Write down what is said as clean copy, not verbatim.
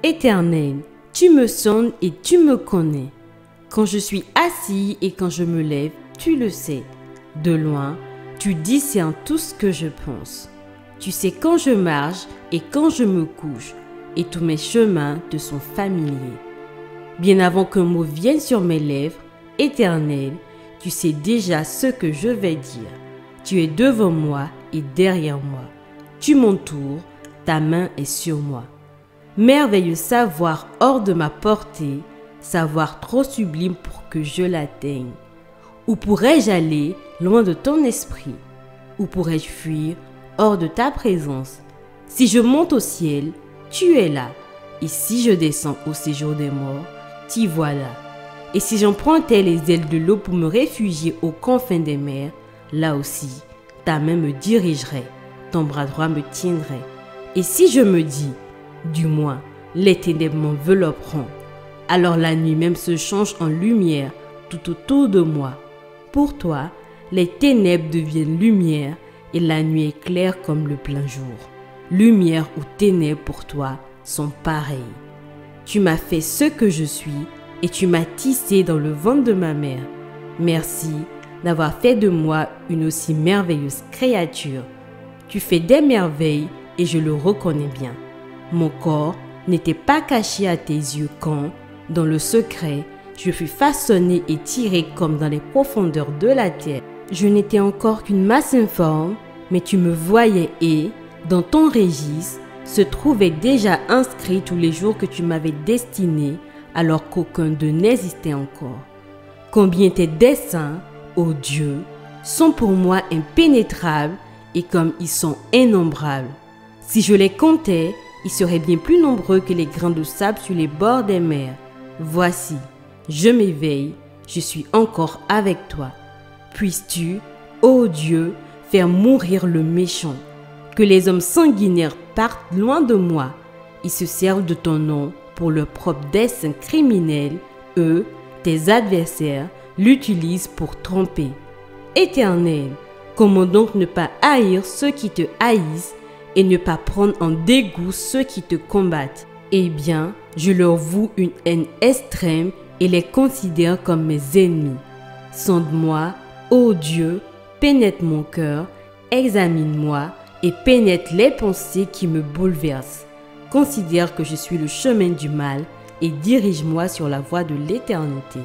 Éternel, tu me sondes et tu me connais. Quand je suis assis et quand je me lève, tu le sais. De loin, tu discernes tout ce que je pense. Tu sais quand je marche et quand je me couche, et tous mes chemins te sont familiers. Bien avant qu'un mot vienne sur mes lèvres, Éternel, tu sais déjà ce que je vais dire. Tu es devant moi et derrière moi. Tu m'entoures, ta main est sur moi. Merveilleux savoir hors de ma portée, savoir trop sublime pour que je l'atteigne. Où pourrais-je aller loin de ton esprit? Où pourrais-je fuir hors de ta présence? Si je monte au ciel, tu es là. Et si je descends au séjour des morts, t'y voilà. Et si j'empruntais les ailes de l'eau pour me réfugier aux confins des mers, là aussi, ta main me dirigerait, ton bras droit me tiendrait. Et si je me dis, du moins, les ténèbres m'envelopperont, alors la nuit même se change en lumière tout autour de moi. Pour toi, les ténèbres deviennent lumière et la nuit est claire comme le plein jour. Lumière ou ténèbres pour toi sont pareilles. Tu m'as fait ce que je suis et tu m'as tissé dans le ventre de ma mère. Merci d'avoir fait de moi une aussi merveilleuse créature. Tu fais des merveilles et je le reconnais bien. Mon corps n'était pas caché à tes yeux quand, dans le secret, je fus façonné et tiré comme dans les profondeurs de la terre. Je n'étais encore qu'une masse informe, mais tu me voyais et, dans ton registre, se trouvaient déjà inscrits tous les jours que tu m'avais destinés, alors qu'aucun d'eux n'existait encore. Combien tes desseins, ô Dieu, sont pour moi impénétrables et comme ils sont innombrables. Si je les comptais, ils seraient bien plus nombreux que les grains de sable sur les bords des mers. Voici, je m'éveille, je suis encore avec toi. Puisses-tu, ô Dieu, faire mourir le méchant, que les hommes sanguinaires partent loin de moi. Ils se servent de ton nom pour leur propre dessein criminel. Eux, tes adversaires, l'utilisent pour tromper. Éternel, comment donc ne pas haïr ceux qui te haïssent et ne pas prendre en dégoût ceux qui te combattent? Eh bien, je leur voue une haine extrême et les considère comme mes ennemis. Sonde-moi, ô Dieu, pénètre mon cœur, examine-moi et pénètre les pensées qui me bouleversent. Considère que je suis le chemin du mal et dirige-moi sur la voie de l'éternité.